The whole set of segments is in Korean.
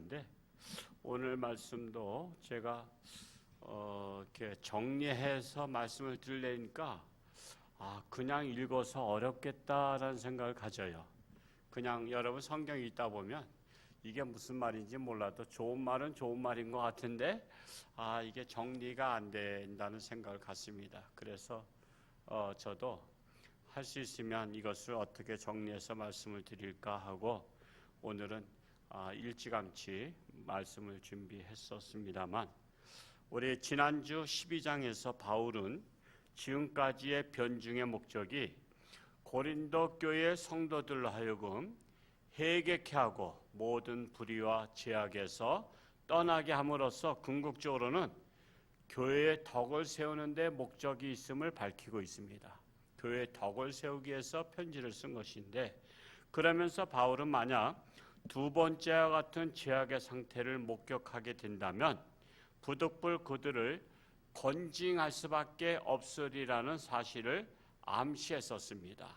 하는데 오늘 말씀도 제가 이렇게 정리해서 말씀을 드리려니까 그냥 읽어서 어렵겠다라는 생각을 가져요. 그냥 여러분 성경 읽다 보면 이게 무슨 말인지 몰라도 좋은 말은 좋은 말인 것 같은데 이게 정리가 안 된다는 생각을 갖습니다. 그래서 저도 할 수 있으면 이것을 어떻게 정리해서 말씀을 드릴까 하고 오늘은 일찌감치 말씀을 준비했었습니다만, 우리 지난주 12장에서 바울은 지금까지의 변증의 목적이 고린도 교회 성도들로 하여금 회개케 하고 모든 불의와 죄악에서 떠나게 함으로써 궁극적으로는 교회의 덕을 세우는 데 목적이 있음을 밝히고 있습니다. 교회의 덕을 세우기 위해서 편지를 쓴 것인데, 그러면서 바울은 만약 두 번째와 같은 죄악의 상태를 목격하게 된다면 부득불 그들을 건징할 수밖에 없으리라는 사실을 암시했었습니다.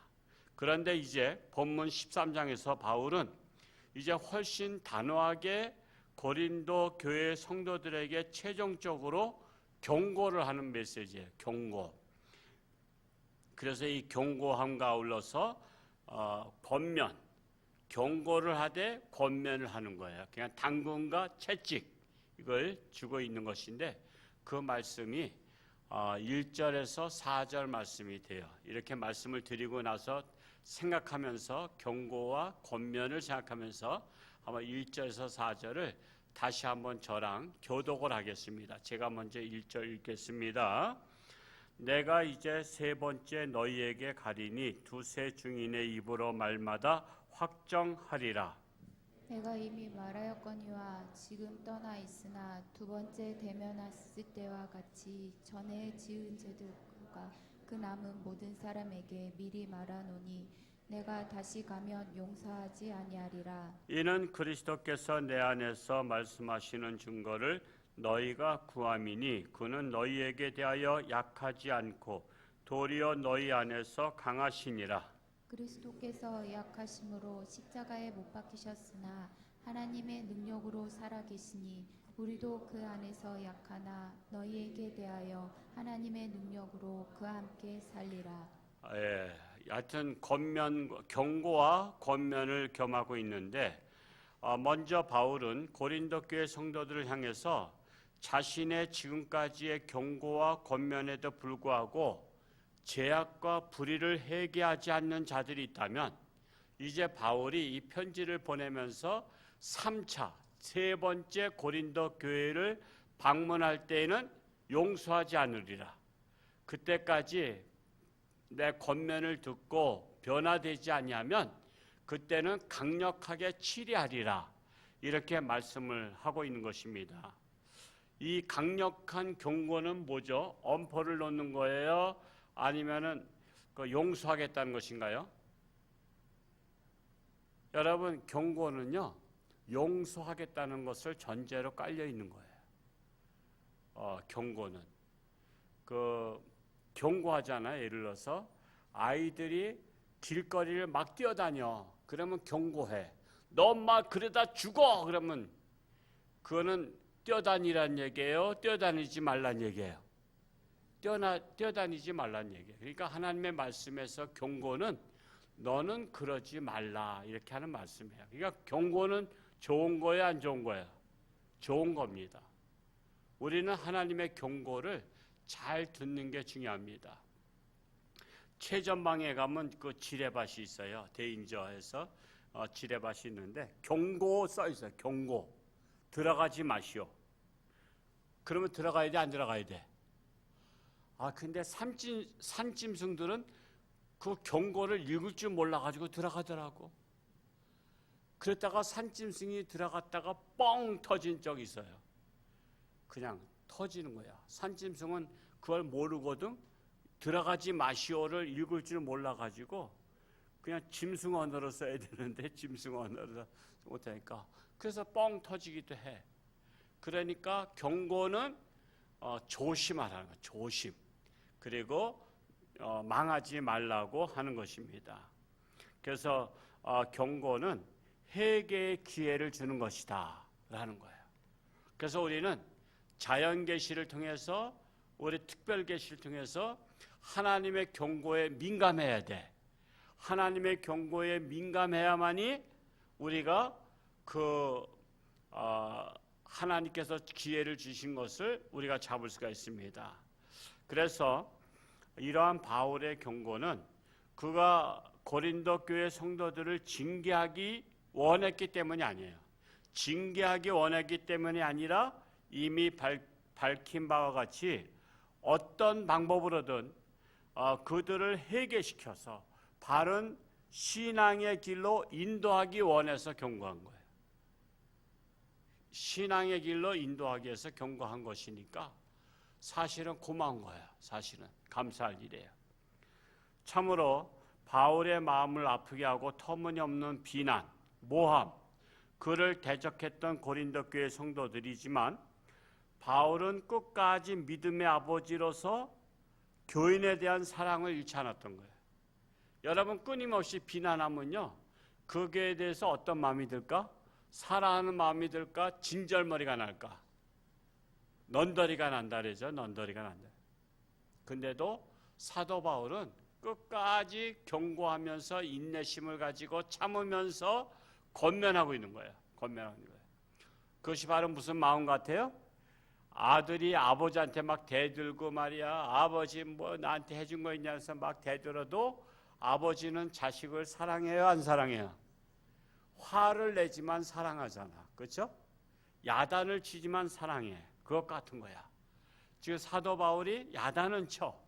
그런데 이제 본문 13장에서 바울은 이제 훨씬 단호하게 고린도 교회 성도들에게 최종적으로 경고를 하는 메시지예요. 경고. 그래서 이 경고함과 아울러서 권면, 경고를 하되 권면을 하는 거예요. 그냥 당근과 채찍 이걸 주고 있는 것인데, 그 말씀이 1절에서 4절 말씀이 돼요. 이렇게 말씀을 드리고 나서 생각하면서 경고와 권면을 생각하면서 아마 1절에서 4절을 다시 한번 저랑 교독을 하겠습니다. 제가 먼저 1절 읽겠습니다. 내가 이제 세 번째 너희에게 가리니 두세 증인의 입으로 말마다 확정하리라. 내가 이미 말하였거니와 지금 떠나 있으나 두 번째 대면했을 때와 같이 전에 지은 죄들과 그 남은 모든 사람에게 미리 말하노니 내가 다시 가면 용서하지 아니하리라. 이는 그리스도께서 내 안에서 말씀하시는 증거를 너희가 구함이니 그는 너희에게 대하여 약하지 않고 도리어 너희 안에서 강하시니라. 그리스도께서 약하심으로 십자가에 못 박히셨으나 하나님의 능력으로 살아계시니 우리도 그 안에서 약하나 너희에게 대하여 하나님의 능력으로 그와 함께 살리라. 하여튼 경고와 권면을 겸하고 있는데, 먼저 바울은 고린도 교회 성도들을 향해서 자신의 지금까지의 경고와 권면에도 불구하고 죄악과 불의를 회개하지 않는 자들이 있다면, 이제 바울이 이 편지를 보내면서 3차, 세 번째 고린도 교회를 방문할 때에는 용서하지 않으리라. 그때까지 내 권면을 듣고 변화되지 아니하면 그때는 강력하게 치리하리라. 이렇게 말씀을 하고 있는 것입니다. 이 강력한 경고는 뭐죠? 엄포를 놓는 거예요? 아니면은 용서하겠다는 것인가요? 여러분, 경고는요, 용서하겠다는 것을 전제로 깔려 있는 거예요. 경고는 경고하잖아요. 예를 들어서 아이들이 길거리를 막 뛰어다녀. 그러면 경고해. 너 엄마 그러다 죽어. 그러면 그거는 뛰어다니란 얘기예요? 뛰어다니지 말란 얘기예요? 뛰어다니지 말란 얘기예요. 그러니까 하나님의 말씀에서 경고는 너는 그러지 말라 이렇게 하는 말씀이에요. 그러니까 경고는 좋은 거예요, 안 좋은 거예요? 좋은 겁니다. 우리는 하나님의 경고를 잘 듣는 게 중요합니다. 최전방에 가면 그 지뢰밭이 있어요. 대인저에서 지뢰밭이 있는데 경고 써 있어요. 경고. 들어가지 마시오. 그러면 들어가야 돼, 안 들어가야 돼? 근데 산짐승들은 그 경고를 읽을 줄 몰라가지고 들어가더라고. 그랬다가 산짐승이 들어갔다가 뻥 터진 적이 있어요. 그냥 터지는 거야. 산짐승은 그걸 모르거든. 들어가지 마시오를 읽을 줄 몰라가지고 그냥 짐승 언어로 써야 되는데 짐승 언어로 못하니까 그래서 뻥 터지기도 해. 그러니까 경고는 조심하라는 거야. 조심. 그리고 망하지 말라고 하는 것입니다. 그래서 경고는 회개의 기회를 주는 것이다. 라는 거예요. 그래서 우리는 자연 계시를 통해서 우리 특별 계시를 통해서 하나님의 경고에 민감해야 돼. 하나님의 경고에 민감해야만이 우리가 하나님께서 기회를 주신 것을 우리가 잡을 수가 있습니다. 그래서 이러한 바울의 경고는 그가 고린도 교회 성도들을 징계하기 원했기 때문이 아니에요. 징계하기 원했기 때문이 아니라 이미 밝힌 바와 같이 어떤 방법으로든 그들을 회개시켜서 바른 신앙의 길로 인도하기 원해서 경고한 거예요. 신앙의 길로 인도하기 위해서 경고한 것이니까 사실은 고마운 거예요. 사실은 감사할 일이에요. 참으로 바울의 마음을 아프게 하고 터무니없는 비난, 모함, 그를 대적했던 고린도 교회 성도들이지만 바울은 끝까지 믿음의 아버지로서 교인에 대한 사랑을 잃지 않았던 거예요. 여러분 끊임없이 비난하면요, 그 교회에 대해서 어떤 마음이 들까? 사랑하는 마음이 들까? 진절머리가 날까? 넌더리가 난다 그러죠. 넌더리가 난다. 근데도 사도 바울은 끝까지 경고하면서 인내심을 가지고 참으면서 권면하고 있는 거예요. 권면하고 있는 거예요. 그것이 바로 무슨 마음 같아요? 아들이 아버지한테 막 대들고 말이야, 아버지 뭐 나한테 해준 거 있냐 해서 막 대들어도 아버지는 자식을 사랑해요, 안 사랑해요? 화를 내지만 사랑하잖아. 그렇죠? 야단을 치지만 사랑해. 그것 같은 거야. 지금 사도 바울이 야단은 쳐.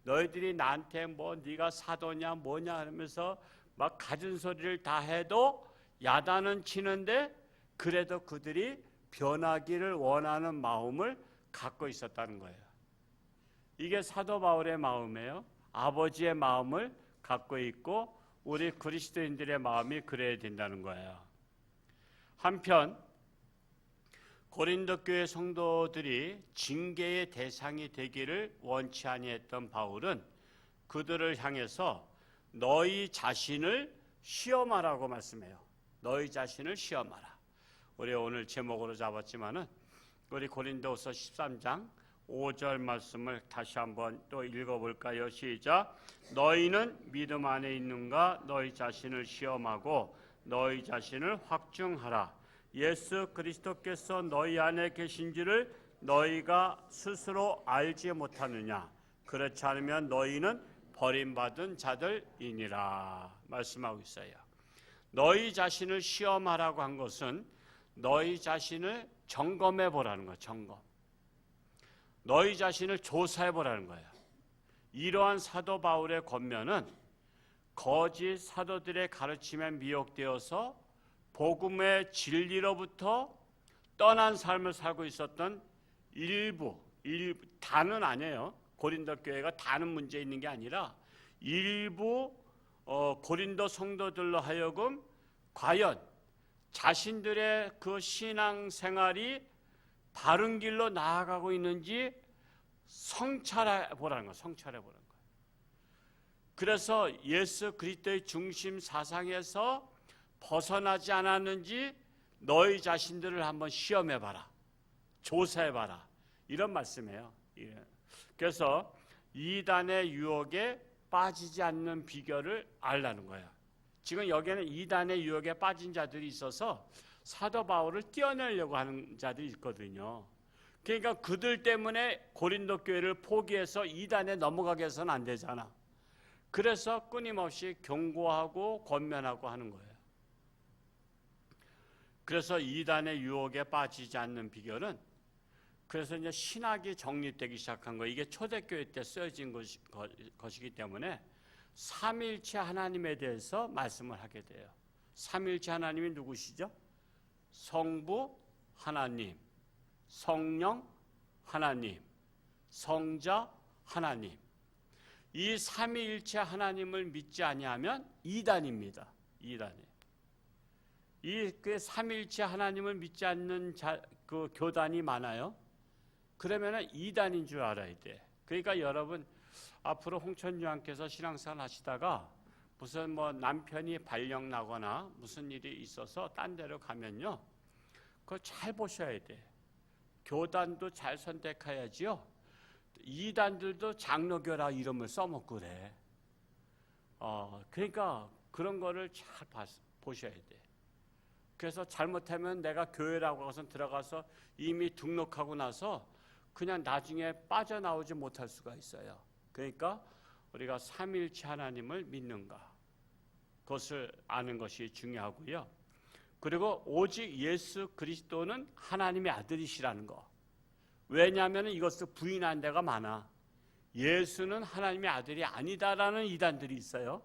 너희들이 나한테 뭐 네가 사도냐 뭐냐 하면서 막 가진 소리를 다 해도 야단은 치는데 그래도 그들이 변하기를 원하는 마음을 갖고 있었다는 거예요. 이게 사도 바울의 마음이에요. 아버지의 마음을 갖고 있고 우리 그리스도인들의 마음이 그래야 된다는 거예요. 한편 고린도 교회 성도들이 징계의 대상이 되기를 원치 아니했던 바울은 그들을 향해서 너희 자신을 시험하라고 말씀해요. 너희 자신을 시험하라. 우리 오늘 제목으로 잡았지만은 우리 고린도서 13장 5절 말씀을 다시 한번 또 읽어볼까요? 시작. 너희는 믿음 안에 있는가? 너희 자신을 시험하고 너희 자신을 확증하라. 예수 그리스도께서 너희 안에 계신지를 너희가 스스로 알지 못하느냐? 그렇지 않으면 너희는 버림받은 자들이니라 말씀하고 있어요. 너희 자신을 시험하라고 한 것은 너희 자신을 점검해 보라는 거예요. 점검. 너희 자신을 조사해 보라는 거예요. 이러한 사도 바울의 권면은 거짓 사도들의 가르침에 미혹되어서 복음의 진리로부터 떠난 삶을 살고 있었던 일부 다는 아니에요. 고린도 교회가 다는 문제 있는 게 아니라 일부 고린도 성도들로 하여금 과연 자신들의 그 신앙 생활이 바른 길로 나아가고 있는지 성찰해 보라는 거예요. 성찰해 보라는 거예요. 그래서 예수 그리스도의 중심 사상에서 벗어나지 않았는지 너희 자신들을 한번 시험해 봐라. 조사해 봐라. 이런 말씀이에요. 그래서 이단의 유혹에 빠지지 않는 비결을 알라는 거예요. 지금 여기에는 이단의 유혹에 빠진 자들이 있어서 사도 바울을 떼어내려고 하는 자들이 있거든요. 그러니까 그들 때문에 고린도 교회를 포기해서 이단에 넘어가게 해서는 안 되잖아. 그래서 끊임없이 경고하고 권면하고 하는 거예요. 그래서 이단의 유혹에 빠지지 않는 비결은 그래서 이제 신학이 정립되기 시작한 거예요. 이게 초대교회 때 쓰여진 것이기 때문에 삼일체 하나님에 대해서 말씀을 하게 돼요. 삼일체 하나님이 누구시죠? 성부 하나님, 성령 하나님, 성자 하나님. 이 삼위일체 하나님을 믿지 아니하면 이단입니다. 이단이. 그 삼위일체 하나님을 믿지 않는 그 교단이 많아요. 그러면은 이단인 줄 알아야 돼. 그러니까 여러분 앞으로 홍천유한께서 신앙생활 하시다가 무슨 뭐 남편이 발령 나거나 무슨 일이 있어서 딴 데로 가면요, 그거 잘 보셔야 돼. 교단도 잘 선택해야지요. 이단들도 장로교라 이름을 써먹고 그래. 그러니까 그런 거를 잘 보셔야 돼. 그래서 잘못하면 내가 교회라고 해서 들어가서 이미 등록하고 나서 그냥 나중에 빠져나오지 못할 수가 있어요. 그러니까 우리가 삼위일체 하나님을 믿는가, 그것을 아는 것이 중요하고요. 그리고 오직 예수 그리스도는 하나님의 아들이시라는 거. 왜냐하면 이것을 부인한 데가 많아. 예수는 하나님의 아들이 아니다라는 이단들이 있어요.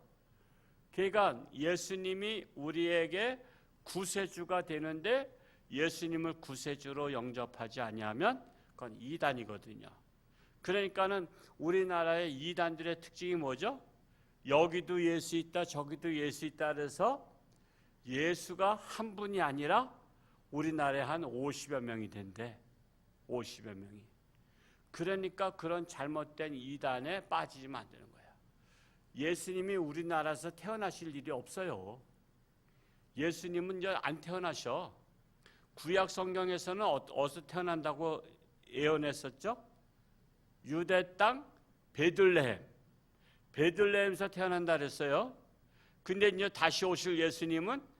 그러니까 예수님이 우리에게 구세주가 되는데 예수님을 구세주로 영접하지 아니하면 그건 이단이거든요. 그러니까는 우리나라의 이단들의 특징이 뭐죠? 여기도 예수 있다, 저기도 예수 있다 그래서 예수가 한 분이 아니라 우리나라에 한 50여 명이 된대. 50여 명이. 그러니까 그런 잘못된 이단에 빠지면 안 되는 거야. 예수님이 우리나라에서 태어나실 일이 없어요. 예수님은 이제 안 태어나셔. 구약 성경에서는 어디서 태어난다고 예언했었죠? 유대 땅 베들레헴. 베들레헴에서 태어난다 그랬어요. 근데 이제 다시 오실 예수님은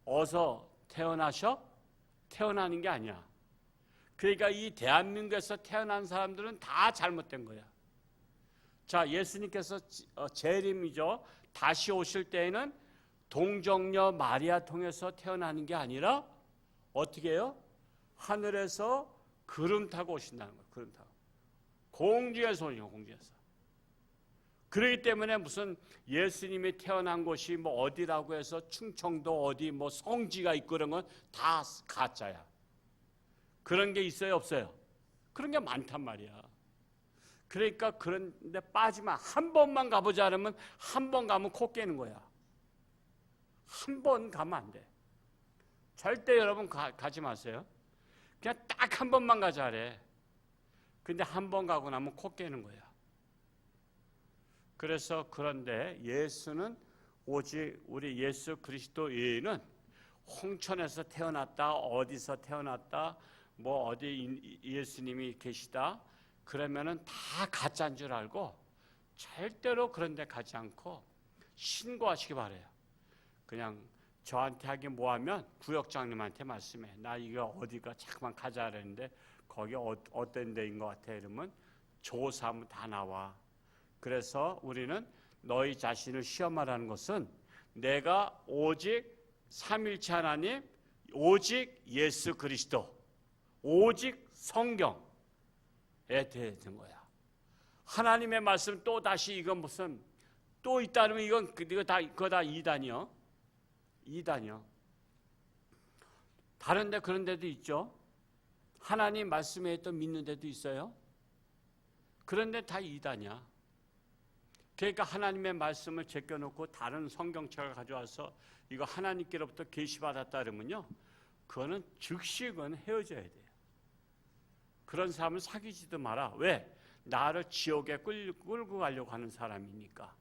어디서 태어나셔? 태어나는 게 아니야. 그러니까 이 대한민국에서 태어난 사람들은 다 잘못된 거야. 자, 예수님께서 재림이죠. 다시 오실 때에는 동정녀 마리아 통해서 태어나는 게 아니라 어떻게 해요? 하늘에서 구름 타고 오신다는 거예요. 구름 타고. 공중에서 오죠. 공중에서. 그렇기 때문에 무슨 예수님이 태어난 곳이 뭐 어디라고 해서 충청도 어디 뭐 성지가 있고 그런 건 다 가짜야. 그런 게 있어요, 없어요? 그런 게 많단 말이야. 그러니까 그런데 빠지면 한 번만 가보자 그러면 한 번 가면 코 깨는 거야. 한 번 가면 안 돼. 절대 여러분 가지 마세요. 그냥 딱 한 번만 가자 그래. 근데 한 번 가고 나면 코 깨는 거야. 그래서 그런데 예수는 오직 우리 예수 그리스도 외에는 홍천에서 태어났다, 어디서 태어났다, 뭐 어디 예수님이 계시다 그러면은 다 가짜인 줄 알고 절대로 그런 데 가지 않고 신고하시기 바래요. 그냥 저한테 하긴 뭐하면 구역장님한테 말씀해. 나 이거 어디가 자꾸만 가자 그랬는데 거기 어떤 데인 것 같아 이러면 조사하면 다 나와. 그래서 우리는 너희 자신을 시험하라는 것은 내가 오직 삼위일체 하나님, 오직 예수 그리스도, 오직 성경에 대해진 거야. 하나님의 말씀 또 다시 이건 무슨 또 있다면 이건 그거 다 이단이요. 이단이요. 다른데 그런 데도 있죠. 하나님 말씀에 또 믿는 데도 있어요. 그런데 다 이단이야. 그러니까 하나님의 말씀을 제껴놓고 다른 성경책을 가져와서 이거 하나님께로부터 계시받았다 그러면요, 그거는 즉시 그건 헤어져야 돼요. 그런 사람을 사귀지도 마라. 왜? 나를 지옥에 끌고 가려고 하는 사람이니까.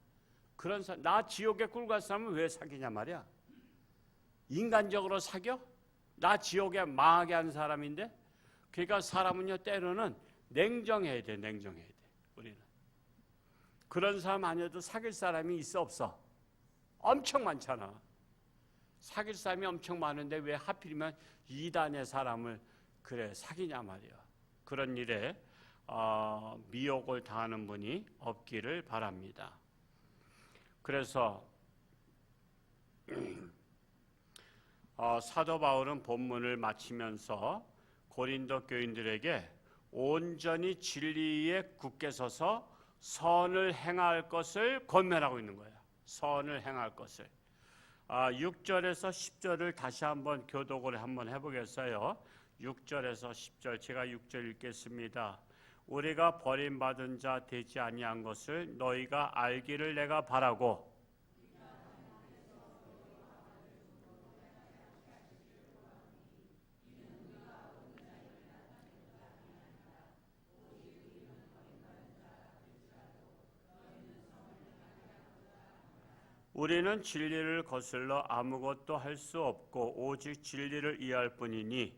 그런 사람, 나 지옥에 끌고 갈 사람은 왜 사귀냐 말이야. 인간적으로 사겨? 나 지옥에 망하게 하는 사람인데. 그러니까 사람은요 때로는 냉정해야 돼. 냉정해야 돼. 우리는 그런 사람 아니어도 사귈 사람이 있어 없어? 엄청 많잖아. 사귈 사람이 엄청 많은데 왜 하필이면 이단의 사람을 그래 사귀냐 말이야. 그런 일에 미혹을 당하는 분이 없기를 바랍니다. 그래서 사도 바울은 본문을 마치면서 고린도 교인들에게 온전히 진리에 굳게 서서 선을 행할 것을 권면하고 있는 거예요. 선을 행할 것을. 6절에서 10절을 다시 한번 교독을 한번 해보겠어요. 6절에서 10절 제가 6절 읽겠습니다. 우리가 버림받은 자 되지 아니한 것을 너희가 알기를 내가 바라고 우리는 진리를 거슬러 아무것도 할 수 없고 오직 진리를 이해할 뿐이니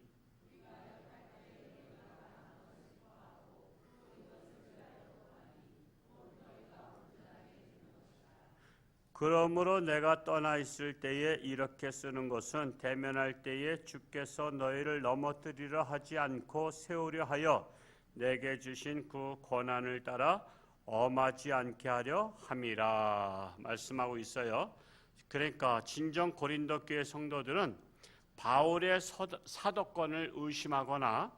그러므로 내가 떠나 있을 때에 이렇게 쓰는 것은 대면할 때에 주께서 너희를 넘어뜨리려 하지 않고 세우려 하여 내게 주신 그 권한을 따라 엄하지 않게 하려 함이라 말씀하고 있어요. 그러니까 진정 고린도 교회 성도들은 바울의 사도권을 의심하거나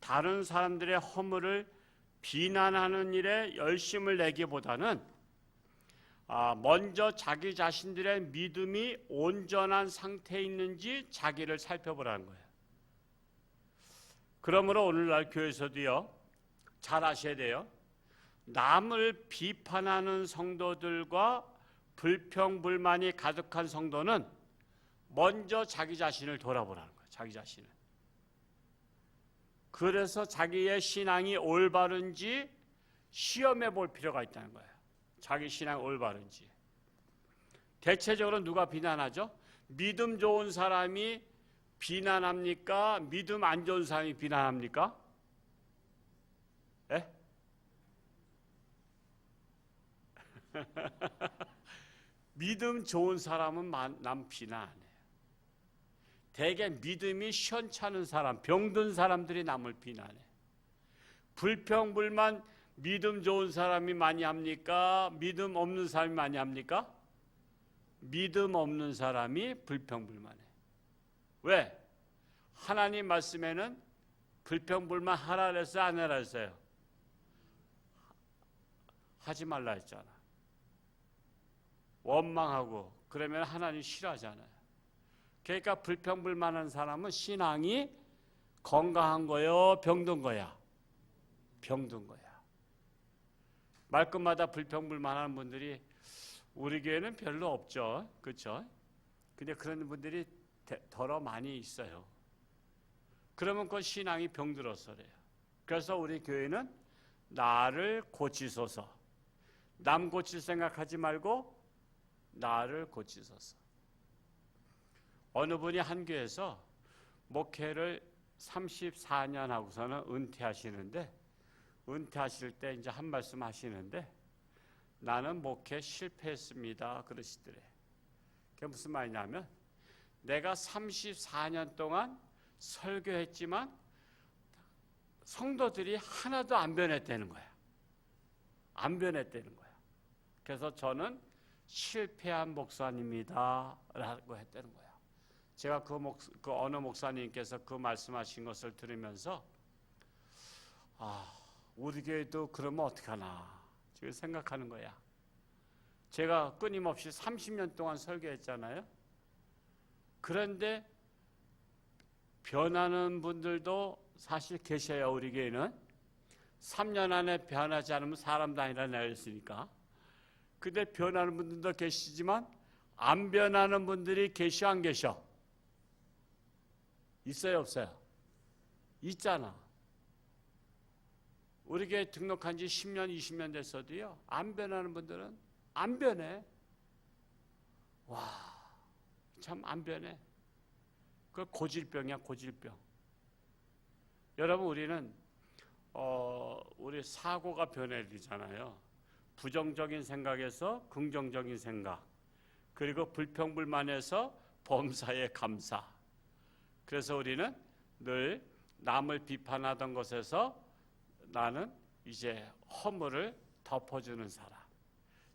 다른 사람들의 허물을 비난하는 일에 열심을 내기보다는 먼저 자기 자신들의 믿음이 온전한 상태에 있는지 자기를 살펴보라는 거예요. 그러므로 오늘날 교회에서도요, 잘 아셔야 돼요. 남을 비판하는 성도들과 불평불만이 가득한 성도는 먼저 자기 자신을 돌아보라는 거예요. 자기 자신을. 그래서 자기의 신앙이 올바른지 시험해 볼 필요가 있다는 거예요. 자기 신앙이 올바른지. 대체적으로 누가 비난하죠? 믿음 좋은 사람이 비난합니까? 믿음 안 좋은 사람이 비난합니까? 예? 믿음 좋은 사람은 남 비난 안 해요. 대개 믿음이 시원찮은 사람, 병든 사람들이 남을 비난해. 불평불만 믿음 좋은 사람이 많이 합니까? 믿음 없는 사람이 많이 합니까? 믿음 없는 사람이 불평불만해. 왜? 하나님 말씀에는 불평불만 하라 그랬어요? 안 하라 그랬어요? 하지 말라 했잖아. 원망하고 그러면 하나님 싫어하잖아요. 그러니까 불평불만한 사람은 신앙이 건강한 거요, 병든 거야? 병든 거야. 말끝마다 불평불만하는 분들이 우리 교회는 별로 없죠, 그렇죠? 근데 그런 분들이 더러 많이 있어요. 그러면 그 신앙이 병들어서 그래요. 그래서 우리 교회는 나를 고치소서. 남 고칠 생각하지 말고 나를 고치소서. 어느 분이 한 교회에서 목회를 34년 하고서는 은퇴하시는데, 은퇴하실 때 이제 한 말씀 하시는데, 나는 목회 실패했습니다 그러시더래. 그게 무슨 말이냐면, 내가 34년 동안 설교했지만 성도들이 하나도 안 변했다는 거야. 안 변했다는 거야. 그래서 저는 실패한 목사님입니다 라고 했다는 거야. 제가 그 어느 목사님께서 그 말씀하신 것을 들으면서 우리 교회도 그러면 어떡하나 지금 생각하는 거야. 제가 끊임없이 30년 동안 설교했잖아요. 그런데 변하는 분들도 사실 계셔요. 우리 교회는 3년 안에 변하지 않으면 사람도 아니라 내렸으니까. 근데 변하는 분들도 계시지만 안 변하는 분들이 계셔 안 계셔? 있어요 없어요? 있잖아. 우리 교회 등록한 지 10년 20년 됐어도요, 안 변하는 분들은 안 변해. 와, 참 안 변해. 그 고질병이야, 고질병. 여러분, 우리는 우리 사고가 변해야 되잖아요. 부정적인 생각에서 긍정적인 생각, 그리고 불평불만에서 범사에 감사. 그래서 우리는 늘 남을 비판하던 것에서 나는 이제 허물을 덮어주는 사람.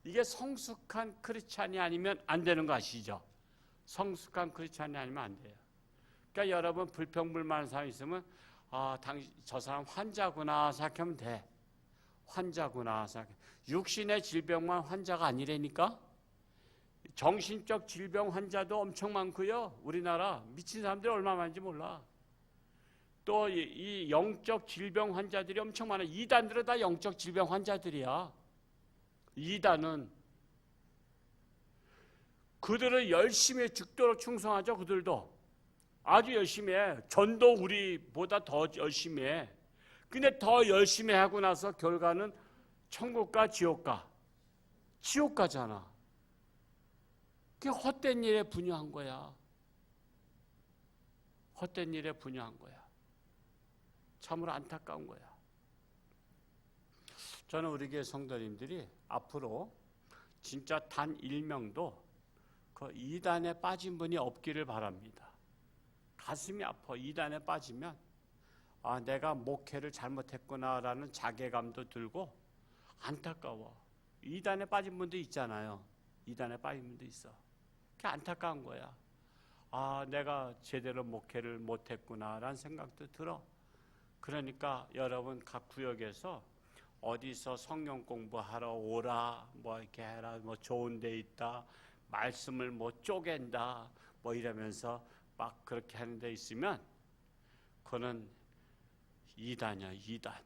이게 성숙한 크리스찬이 아니면 안 되는 거 아시죠? 성숙한 크리스찬이 아니면 안 돼요. 그러니까 여러분 불평불만한 사람 있으면 저 사람 환자구나 생각하면 돼. 환자구나 생각해. 육신의 질병만 환자가 아니라니까. 정신적 질병 환자도 엄청 많고요. 우리나라 미친 사람들이 얼마나 많은지 몰라. 또 이 영적 질병 환자들이 엄청 많아. 이단들은 다 영적 질병 환자들이야. 이단은 그들은 열심히 죽도록 충성하죠. 그들도 아주 열심히 해. 전도 우리보다 더 열심히 해. 근데 더 열심히 하고 나서 결과는 천국과 지옥가. 지옥가잖아. 그게 헛된 일에 분유한 거야. 헛된 일에 분유한 거야. 참으로 안타까운 거야. 저는 우리 교회 성도님들이 앞으로 진짜 단 1명도 그 이단에 빠진 분이 없기를 바랍니다. 가슴이 아파. 이단에 빠지면 아, 내가 목회를 잘못했구나라는 자괴감도 들고 안타까워. 이단에 빠진 분도 있잖아요. 이단에 빠진 분도 있어. 그게 안타까운 거야. 아, 내가 제대로 목회를 못했구나라는 생각도 들어. 그러니까 여러분 각 구역에서 어디서 성경 공부하러 오라, 뭐 이렇게 해라, 뭐 좋은 데 있다, 말씀을 뭐 쪼갠다, 뭐 이러면서 막 그렇게 하는 데 있으면 그거는 이단이야, 이단이야.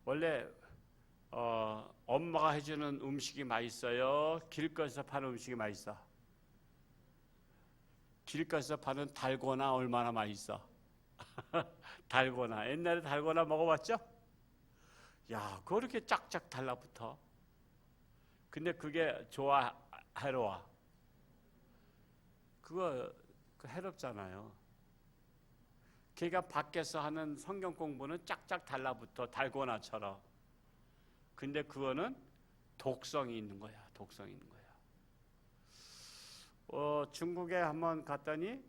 원래 엄마가 해주는 음식이 맛있어요? 길거리에서 파는 음식이 맛있어? 길거리에서 파는 달고나 얼마나 맛있어? 달고나. 옛날에 달고나 먹어봤죠? 야, 그렇게 짝짝 달라붙어. 근데 그게 좋아, 해로워? 그거 해롭잖아요. 걔가 밖에서 하는 성경 공부는 짝짝 달라붙어, 달고나처럼. 근데 그거는 독성이 있는 거야. 독성이 있는 거야. 중국에 한번 갔더니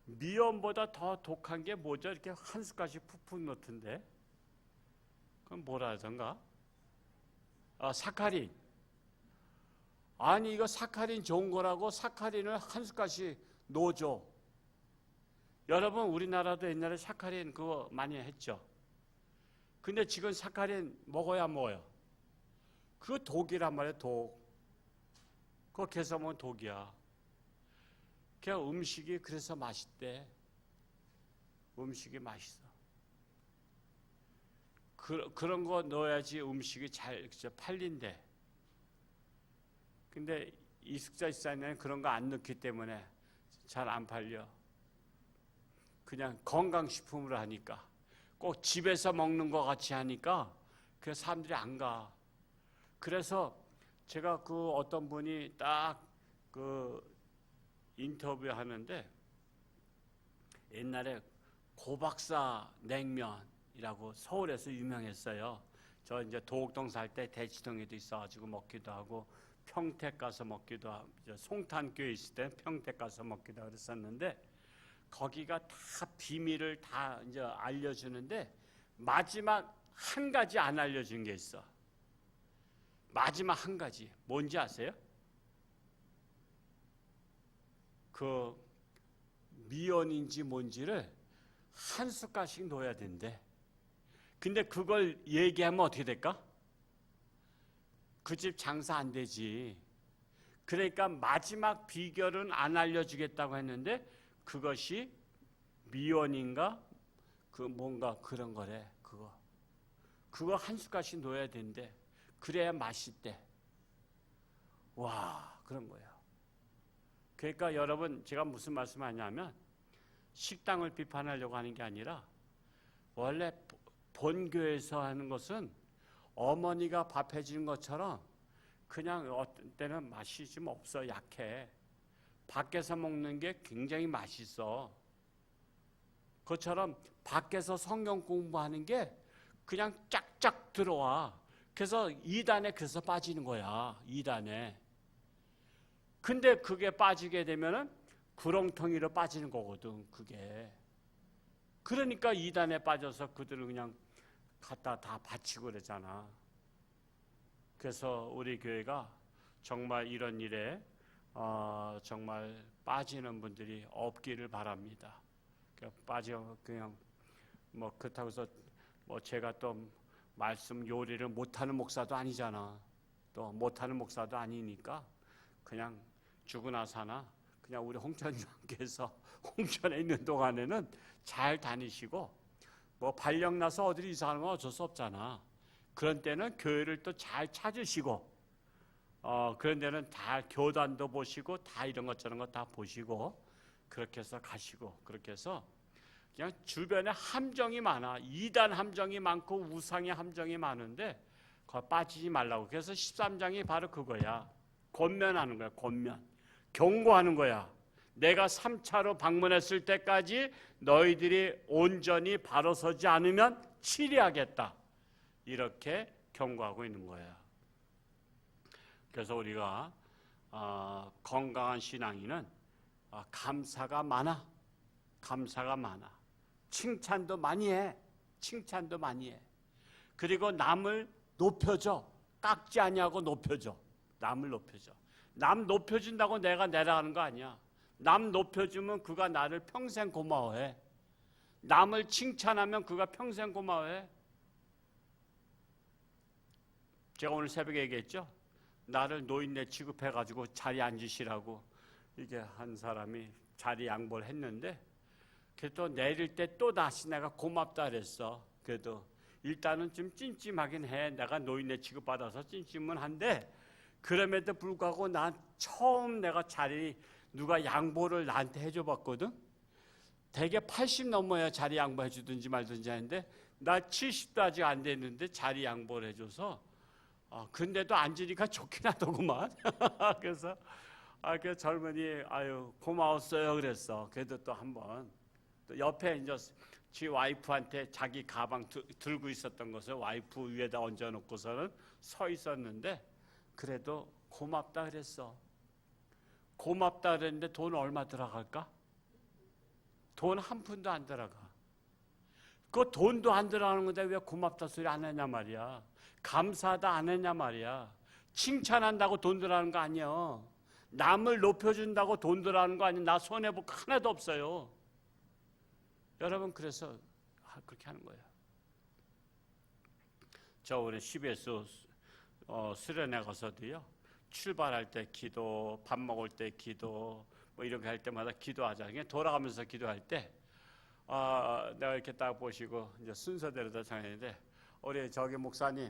미연보다 더 독한 게 뭐죠? 이렇게 한 숟갈씩 푹푹 넣던데. 그럼 뭐라 하던가? 사카린. 아니 이거 사카린 좋은 거라고 사카린을 한 숟갈씩 넣어줘. 여러분 우리나라도 옛날에 사카린 그거 많이 했죠. 근데 지금 사카린 먹어야 안 먹어요? 그거 독이란 말이에요. 독. 그거 계속 먹으면 독이야. 그 음식이 그래서 맛있대. 음식이 맛있어. 그런 거 넣어야지 음식이 잘 팔린대. 근데 이숙자지사는 그런 거 안 넣기 때문에 잘 안 팔려. 그냥 건강식품으로 하니까. 꼭 집에서 먹는 것 같이 하니까 그 사람들이 안 가. 그래서 제가 그 어떤 분이 딱 그 인터뷰 하는데 옛날에 고박사 냉면이라고 서울에서 유명했어요. 저 이제 도곡동 살 때 대치동에도 있어가지고 먹기도 하고 평택 가서 먹기도 하고 송탄교에 있을 때 평택 가서 먹기도 하고 그랬었는데 거기가 다 비밀을 다 이제 알려주는데 마지막 한 가지 안 알려준 게 있어. 마지막 한 가지 뭔지 아세요? 그 미연인지 뭔지를 한 숟갈씩 넣어야 된대. 근데 그걸 얘기하면 어떻게 될까? 그 집 장사 안 되지. 그러니까 마지막 비결은 안 알려주겠다고 했는데 그것이 미연인가 그 뭔가 그런 거래. 그거 한 숟갈씩 넣어야 된대. 그래야 맛있대. 와, 그런 거예요. 그러니까 여러분 제가 무슨 말씀하냐면 식당을 비판하려고 하는 게 아니라 원래 본교에서 하는 것은 어머니가 밥 해주는 것처럼 그냥 어떤 때는 맛이 좀 없어. 약해. 밖에서 먹는 게 굉장히 맛있어. 그것처럼 밖에서 성경 공부하는 게 그냥 쫙쫙 들어와. 그래서 이단에 그래서 빠지는 거야. 이단에. 근데 그게 빠지게 되면은 구렁텅이로 빠지는 거거든. 그게. 그러니까 이단에 빠져서 그들을 그냥 갖다 다 바치고 그러잖아. 그래서 우리 교회가 정말 이런 일에 정말 빠지는 분들이 없기를 바랍니다. 그냥 뭐 그렇다고 해서 뭐 제가 또 말씀 요리를 못하는 목사도 아니잖아. 또 못하는 목사도 아니니까 그냥 죽으나 사나 그냥 우리 홍천교회에서 홍천에 있는 동안에는 잘 다니시고 뭐 발령 나서 어디로 이사하는 건 어쩔 수 없잖아. 그런 때는 교회를 또 잘 찾으시고 그런 데는 다 교단도 보시고 다 이런 것 저런 거 다 보시고 그렇게 해서 가시고 그렇게 해서 그냥 주변에 함정이 많아. 이단 함정이 많고 우상의 함정이 많은데 거기 빠지지 말라고. 그래서 13장이 바로 그거야. 권면하는 거야. 권면. 경고하는 거야. 내가 3차로 방문했을 때까지 너희들이 온전히 바로 서지 않으면 치리하겠다. 이렇게 경고하고 있는 거예요. 그래서 우리가 건강한 신앙인은 감사가 많아. 감사가 많아. 칭찬도 많이 해. 칭찬도 많이 해. 그리고 남을 높여줘. 깎지 아니하고 높여줘. 남을 높여줘. 남 높여준다고 내가 내려가는 거 아니야. 남 높여주면 그가 나를 평생 고마워해. 남을 칭찬하면 그가 평생 고마워해. 제가 오늘 새벽에 얘기했죠. 나를 노인네 취급해가지고 자리에 앉으시라고 이게 한 사람이 자리 양보를 했는데, 그래도 내릴 때 또 다시 내가 고맙다 그랬어. 그래도 일단은 좀 찜찜하긴 해. 내가 노인네 취급받아서 찜찜은 한데, 그럼에도 불구하고 난 처음 내가 자리 누가 양보를 나한테 해줘봤거든. 대개 80 넘어야 자리 양보해 주든지 말든지 하는데, 나 70도 아직 안 됐는데 자리 양보를 해줘서 근데도 앉으니까 좋긴 하더구만. 그래서 그 젊은이 아유 고마웠어요 그랬어. 그래도 또 한번 또 옆에 이제 지 와이프한테 자기 가방 들고 있었던 것을 와이프 위에다 얹어놓고서는 서 있었는데, 그래도 고맙다 그랬어. 고맙다 그랬는데 돈 얼마 들어갈까? 돈 한 푼도 안 들어가. 그 돈도 안 들어가는 건데 왜 고맙다 소리 안 했냐 말이야. 감사하다 안 했냐 말이야. 칭찬한다고 돈 들어가는 거 아니야. 남을 높여준다고 돈 들어가는 거 아니야. 나 손해볼 거 하나도 없어요. 여러분, 그래서 그렇게 하는 거예요. 저 우리 CBS 수련회 가서도요, 출발할 때 기도, 밥 먹을 때 기도, 뭐 이렇게 할 때마다 기도하자. 그냥 돌아가면서 기도할 때 내가 이렇게 딱 보시고 이제 순서대로 다 정했는데, 우리 저기 목사님,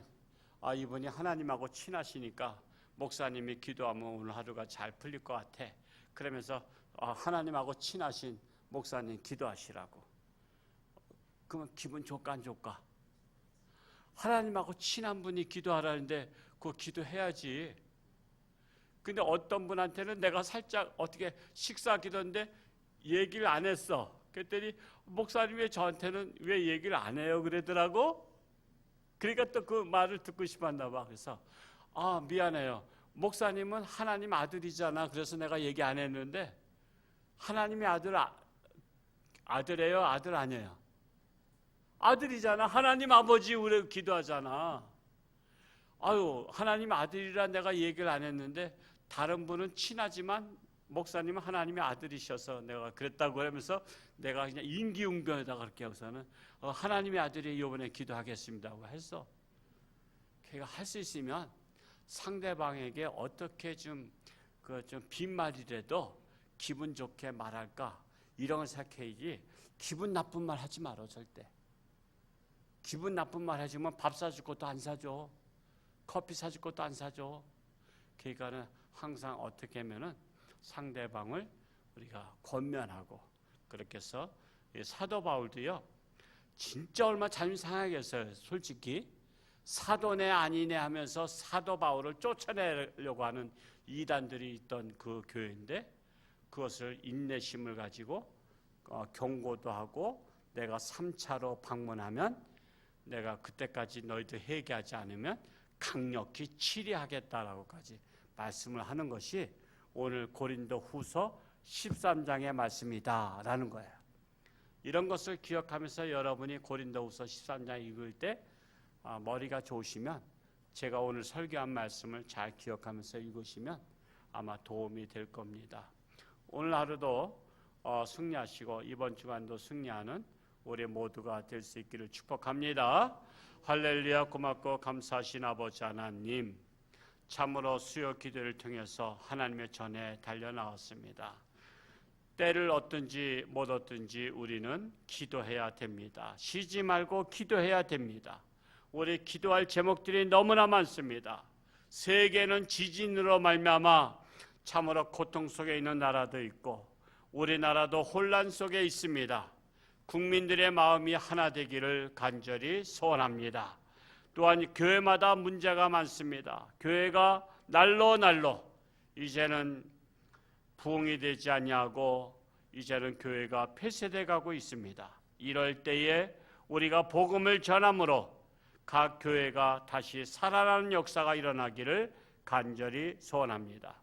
이분이 하나님하고 친하시니까 목사님이 기도하면 오늘 하루가 잘 풀릴 것 같아. 그러면서 하나님하고 친하신 목사님 기도하시라고. 그러면 기분 좋까 안 좋까? 하나님하고 친한 분이 기도하라는데 그거 기도해야지. 근데 어떤 분한테는 내가 살짝 어떻게 식사 기도인데 얘기를 안 했어. 그랬더니 목사님 왜 저한테는 왜 얘기를 안 해요 그러더라고. 그러니까 또 그 말을 듣고 싶어 했나 봐. 그래서 미안해요. 목사님은 하나님 아들이잖아. 그래서 내가 얘기 안 했는데, 하나님의 아들이에요? 아들 아니에요? 아들이잖아. 하나님 아버지 우리 기도하잖아. 하나님 아들이라 내가 얘기를 안 했는데, 다른 분은 친하지만 목사님은 하나님의 아들이셔서 내가 그랬다고 그러면서 내가 그냥 임기응변에다가 그렇게 해서는 하나님의 아들이 이번에 기도하겠습니다고 했어. 걔가 할 수 있으면 상대방에게 어떻게 좀 빈말이라도 기분 좋게 말할까, 이런 걸 생각해야지. 기분 나쁜 말 하지 말어. 절대. 기분 나쁜 말 해주면 밥 사줄 것도 안 사줘. 커피 사줄 것도 안 사줘. 그러니까는 항상 어떻게 하면은 상대방을 우리가 권면하고, 그렇게 해서 사도 바울도요, 진짜 얼마 자존심 상하겠어요. 솔직히 사도네 아니네 하면서 사도 바울을 쫓아내려고 하는 이단들이 있던 그 교회인데, 그것을 인내심을 가지고 경고도 하고, 내가 3차로 방문하면 내가 그때까지 너희들 회개하지 않으면 강력히 치리하겠다라고까지 말씀을 하는 것이 오늘 고린도 후서 13장의 말씀이다라는 거예요. 이런 것을 기억하면서 여러분이 고린도 후서 13장 읽을 때 머리가 좋으시면, 제가 오늘 설교한 말씀을 잘 기억하면서 읽으시면 아마 도움이 될 겁니다. 오늘 하루도 승리하시고 이번 주간도 승리하는 우리 모두가 될 수 있기를 축복합니다. 할렐루야. 고맙고 감사하신 아버지 하나님, 참으로 수요 기도를 통해서 하나님의 전에 달려나왔습니다. 때를 얻든지 못 얻든지 우리는 기도해야 됩니다. 쉬지 말고 기도해야 됩니다. 우리 기도할 제목들이 너무나 많습니다. 세계는 지진으로 말미암아 참으로 고통 속에 있는 나라도 있고, 우리나라도 혼란 속에 있습니다. 국민들의 마음이 하나 되기를 간절히 소원합니다. 또한 교회마다 문제가 많습니다. 교회가 날로 이제는 부흥이 되지 아니하고 이제는 교회가 폐쇄돼 가고 있습니다. 이럴 때에 우리가 복음을 전함으로 각 교회가 다시 살아나는 역사가 일어나기를 간절히 소원합니다.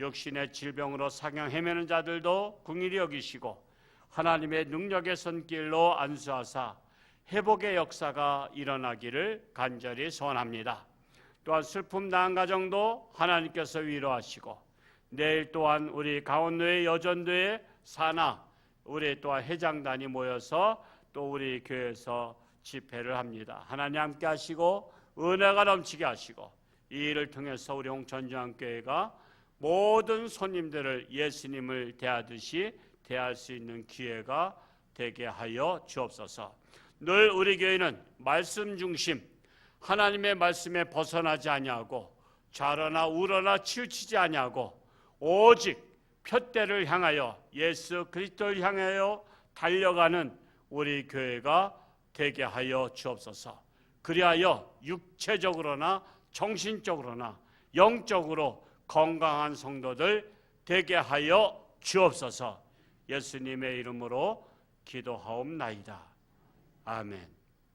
육신의 질병으로 상향 헤매는 자들도 긍휼히 여기시고 하나님의 능력의 손길로 안수하사 회복의 역사가 일어나기를 간절히 소원합니다. 또한 슬픔 당한 가정도 하나님께서 위로하시고 내일 또한 우리 강원도의 여전도의 산하 우리 또한 회장단이 모여서 또 우리 교회에서 집회를 합니다. 하나님 함께 하시고 은혜가 넘치게 하시고 이 일을 통해서 우리 홍천중앙교회가 모든 손님들을 예수님을 대하듯이 대할 수 있는 기회가 되게 하여 주옵소서. 늘 우리 교회는 말씀 중심, 하나님의 말씀에 벗어나지 아니하고 좌로나 우로나 치우치지 아니하고 오직 푯대를 향하여 예수 그리스도를 향하여 달려가는 우리 교회가 되게 하여 주옵소서. 그리하여 육체적으로나 정신적으로나 영적으로 건강한 성도들 되게 하여 주옵소서. 예수님의 이름으로 기도하옵나이다. 아멘.